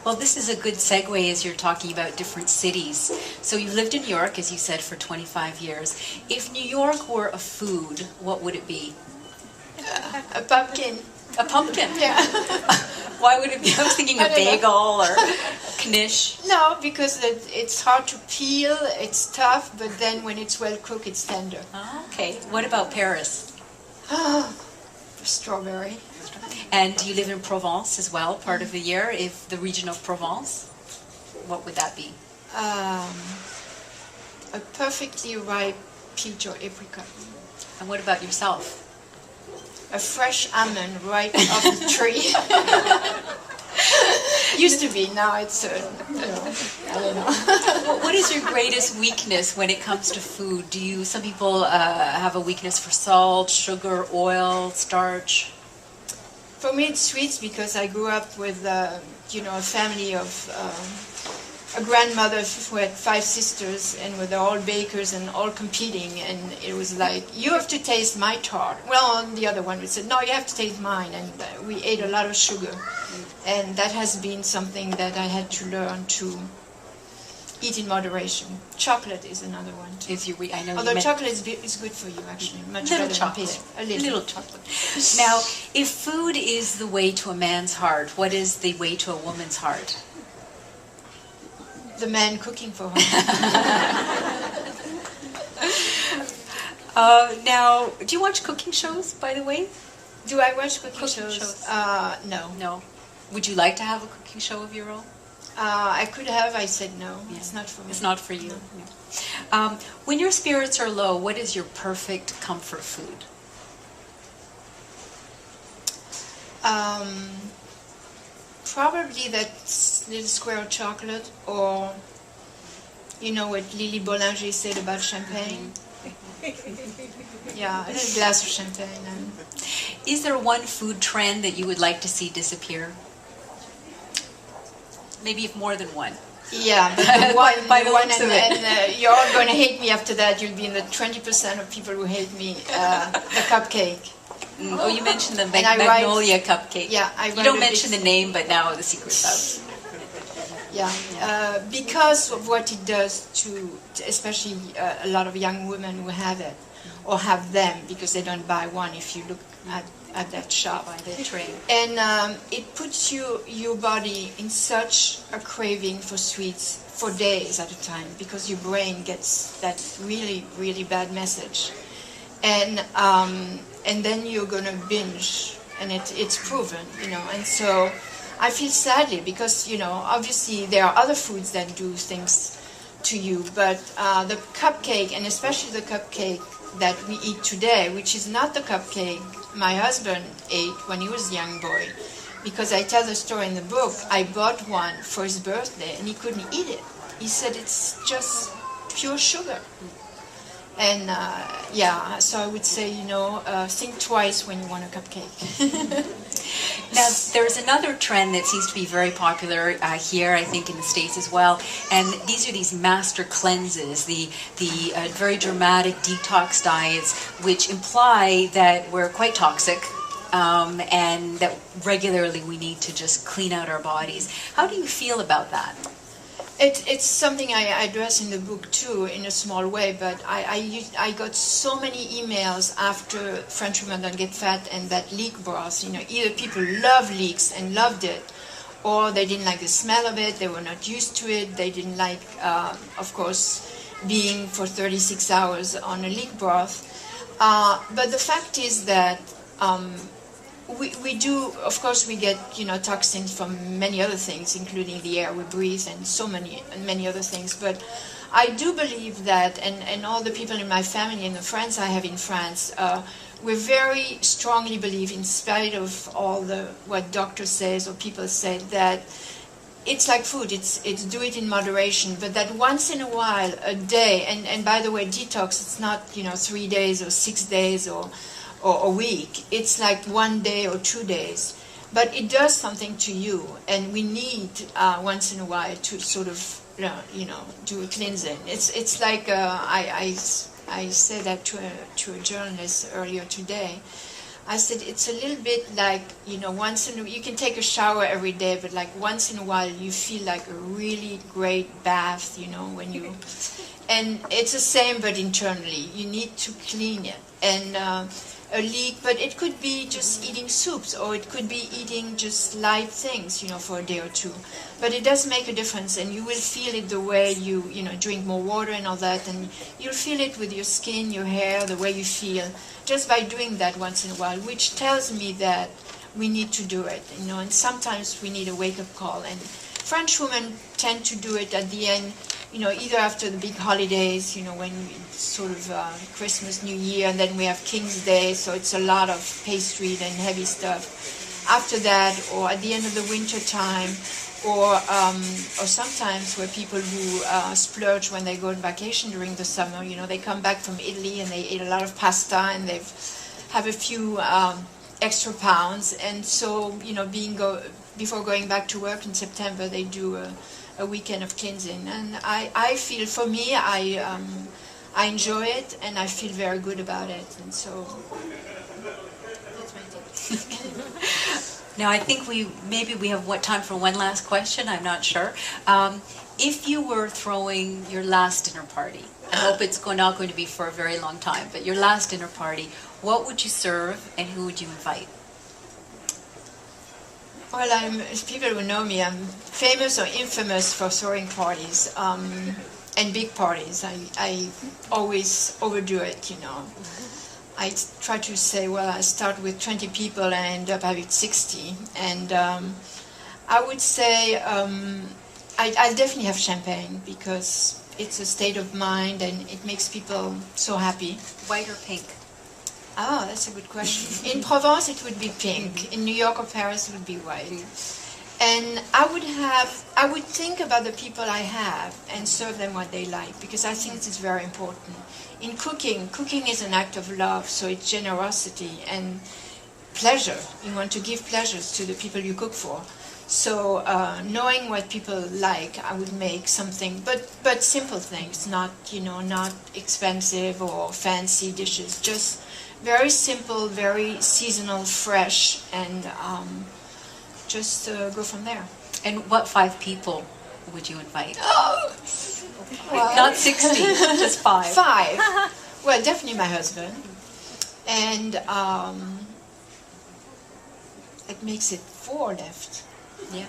Well, this is a good segue as you're talking about different cities. So you've lived in New York, as you said, for 25 years. If New York were a food, what would it be? A pumpkin. A pumpkin? Yeah. Why would it be? I was thinking a bagel or knish. No, because it's hard to peel, it's tough, but then when it's well cooked, it's tender. Oh, okay. What about Paris? Strawberry. And do you live in Provence as well, part of the year? If the region of Provence, what would that be? A perfectly ripe peach or apricot. And what about yourself? A fresh almond right off the tree. Used to be, now it's, I don't know. What is your greatest weakness when it comes to food? Some people have a weakness for salt, sugar, oil, starch? For me, it's sweets because I grew up with, a family of a grandmother who had 5 sisters, and were all bakers and all competing, and it was like, you have to taste my tart. Well, the other one would say, no, you have to taste mine, and we ate a lot of sugar. And that has been something that I had to learn to eat in moderation. Chocolate is another one too. Although chocolate is good for you, actually. Much better than chocolate. A little chocolate. Now, if food is the way to a man's heart, what is the way to a woman's heart? The man cooking for her. Now, do you watch cooking shows, by the way? Do I watch cooking shows? No. No. Would you like to have a cooking show of your own? I could have. I said no. Yeah. It's not for me. It's not for you. No. When your spirits are low, what is your perfect comfort food? Probably that little square of chocolate, or what Lily Bollinger said about champagne. Yeah, a little glass of champagne. Is there one food trend that you would like to see disappear? Maybe more than one. Yeah, but and you're all going to hate me after that. You'll be in the 20% of people who hate me. The cupcake. Oh, you mentioned the Magnolia cupcake. Yeah, you don't mention the name, but now the secret's out. Yeah, because of what it does to especially a lot of young women who have it, or have them, because they don't buy one if you look at that shop. By the tray. And it puts your body in such a craving for sweets for days at a time, because your brain gets that really, really bad message. And then you're going to binge, and it's proven, and so I feel sadly, because, obviously there are other foods that do things to you, but the cupcake, and especially the cupcake that we eat today, which is not the cupcake my husband ate when he was a young boy, because I tell the story in the book. I bought one for his birthday, and he couldn't eat it. He said it's just pure sugar. And so I would say, think twice when you want a cupcake. Now, there's another trend that seems to be very popular here, I think in the States as well, and these are these master cleanses, the very dramatic detox diets, which imply that we're quite toxic, and that regularly we need to just clean out our bodies. How do you feel about that? It's something I address in the book too, in a small way, but I got so many emails after French Women Don't Get Fat and that leek broth. Either people love leeks and loved it, or they didn't like the smell of it, they were not used to it, they didn't like, of course, being for 36 hours on a leek broth. But the fact is that we do, of course, we get toxins from many other things, including the air we breathe and many other things. But I do believe that, and all the people in my family and the friends I have in France, we very strongly believe, in spite of all what doctors say or people say, that it's like food. It's do it in moderation, but that once in a while, a day, and by the way, detox. It's not 3 days or 6 days or a week. It's like 1 day or 2 days, but it does something to you, and we need once in a while to sort of do a cleansing. It's like I said that to a journalist earlier today. I said it's a little bit like, you know, you can take a shower every day, but like once in a while you feel like a really great bath, you know, when you, and it's the same but internally. You need to clean it. And a leak, but it could be just eating soups, or it could be eating just light things, you know, for a day or two. But it does make a difference, and you will feel it the way you know, drink more water and all that, and you'll feel it with your skin, your hair, the way you feel, just by doing that once in a while, which tells me that we need to do it, you know, and sometimes we need a wake-up call. And French women tend to do it at the end, you know, either after the big holidays, you know, when it's sort of Christmas, New Year, and then we have King's Day, so it's a lot of pastry and heavy stuff. After that, or at the end of the winter time, or sometimes where people who splurge when they go on vacation during the summer, you know, they come back from Italy and they eat a lot of pasta and they have a few extra pounds, and so, you know, before going back to work in September, they do a weekend of cleansing. And I feel, for me, I enjoy it and I feel very good about it, and so that's my take. Now I think maybe we have time for one last question. I'm not sure. If you were throwing your last dinner party, I hope it's not going to be for a very long time, but your last dinner party, what would you serve and who would you invite? Well, people who know me, I'm famous or infamous for throwing parties and big parties. I always overdo it, you know. I try to say, well, I start with 20 people and I end up having 60. And I would say I'll definitely have champagne, because it's a state of mind and it makes people so happy. White or pink? Oh, that's a good question. In Provence, it would be pink. In New York or Paris, it would be white. And I would think about the people I have and serve them what they like, because I think this is very important. In cooking is an act of love, so it's generosity and pleasure. You want to give pleasures to the people you cook for. So knowing what people like, I would make something, but simple things, not, you know, not expensive or fancy dishes, just very simple, very seasonal, fresh, and just go from there. And what 5 people would you invite? Oh, well, not 60, just 5. 5. Well, definitely my husband, and it makes it 4 left. Yeah.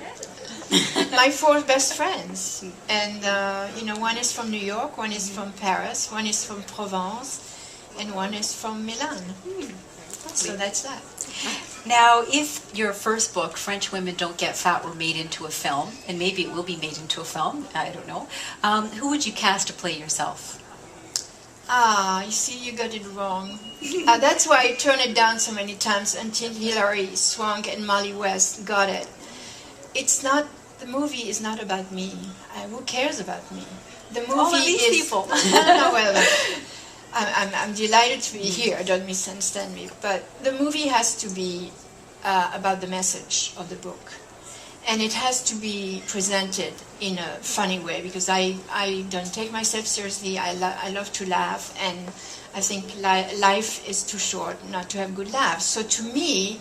My 4 best friends, and you know, one is from New York, one is from Paris, one is from Provence, and one is from Milan. So that's that. Now, if your first book, French Women Don't Get Fat, were made into a film, and maybe it will be made into a film, I don't know, who would you cast to play yourself? You see, you got it wrong. That's why I turned it down so many times until Hilary Swank and Molly West got it. The movie is not about me. Who cares about me? The movie all of these is people. No, well, I'm delighted to be here. Don't misunderstand me. But the movie has to be about the message of the book, and it has to be presented in a funny way, because I don't take myself seriously. I love to laugh, and I think life is too short not to have good laughs. So to me,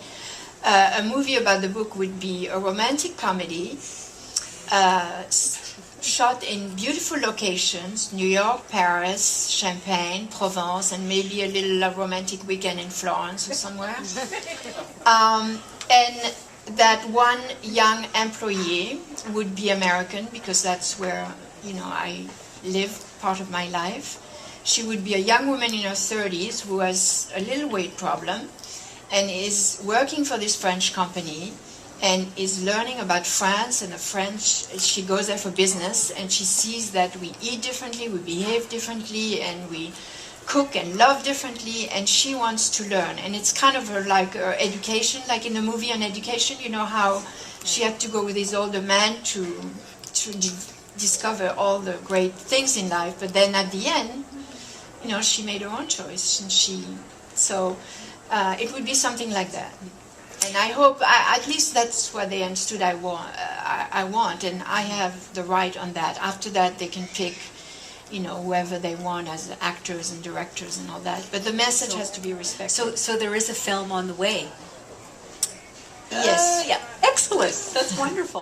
a movie about the book would be a romantic comedy shot in beautiful locations: New York, Paris, Champagne, Provence, and maybe a little romantic weekend in Florence or somewhere. And that one young employee would be American, because that's where, you know, I live part of my life. She would be a young woman in her 30s who has a little weight problem and is working for this French company and is learning about France and the French. She goes there for business, and she sees that we eat differently, we behave differently, and we cook and love differently, and she wants to learn. And it's kind of like her education, like in the movie on education, you know, how she had to go with this older man to discover all the great things in life, but then at the end, you know, she made her own choice, and so it would be something like that. And I hope, at least that's what they understood I want, and I have the right on that. After that, they can pick whoever they want as actors and directors and all that. But the message has to be respected. So there is a film on the way. Yes. Yeah, excellent. That's wonderful.